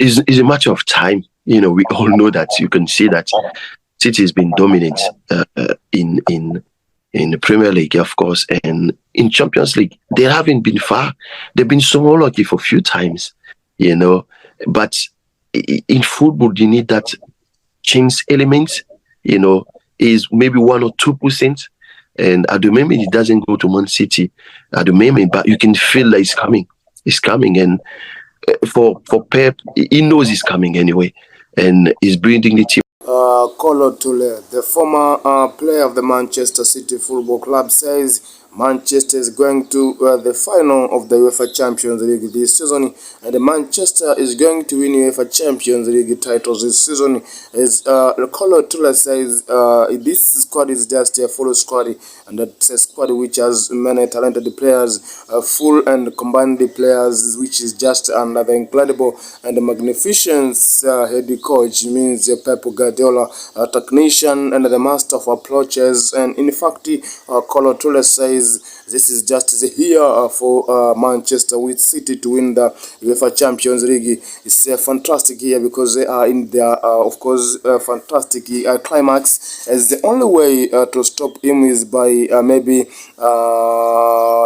It's a matter of time. We all know that. You can see that City has been dominant in the Premier League, of course, and in Champions League. They haven't been far. They've been so lucky for a few times, you know. But in football, you need that chance element, is maybe 1 or 2%. And at the moment, it doesn't go to Man City at the moment, but you can feel that it's coming. It's coming. And for Pep, he knows it's coming anyway. And he's bringing the team. Kolo Toure, the former player of the Manchester City Football Club, says Manchester is going to the final of the UEFA Champions League this season, and Manchester is going to win UEFA Champions League titles this season. As Kolo Toure says, this squad is just a full squad, and that's a squad which has many talented players, full and combined players, which is just another incredible and magnificent head coach, means Pep Guardiola, a technician and the master of approaches. And in fact, Kolo Toure says this is just the year for Manchester with City to win the UEFA Champions League. It's a fantastic year because they are in their, of course, fantastic climax. As the only way to stop him is by maybe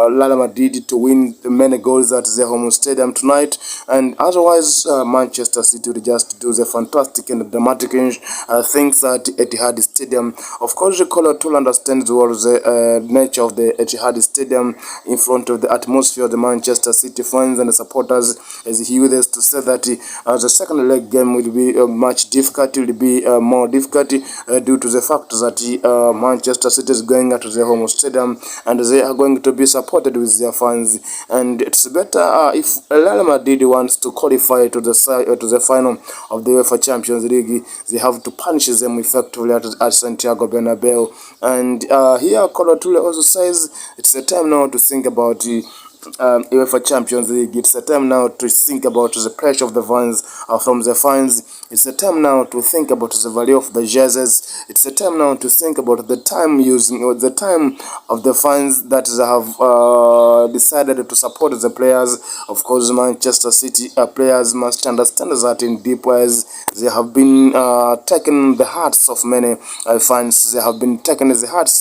Real Madrid to win many goals at their home stadium tonight, and otherwise Manchester City will just do the fantastic and dramatic things at Etihad Stadium. Of course, the Kolo Toure understands well the nature of the Etihad Stadium in front of the atmosphere of the Manchester City fans and the supporters, as he wishes to say that the second leg game will be much difficult, will be more difficult due to the fact that Manchester City is going to their home stadium and they are going to be supported with their fans, and it's better if Real Madrid wants to qualify to the final of the UEFA Champions League, they have to punish them effectively at Santiago Bernabeu. And here Kolo Toure also says it's a time now to think about UEFA Champions League. It's a time now to think about the pressure of the fans from the fans. It's a time now to think about the value of the jerseys. It's a time now to think about the time using or the time of the fans that have decided to support the players. Of course, Manchester City players must understand that in deep ways they have been taken the hearts of many fans. They have been taken the hearts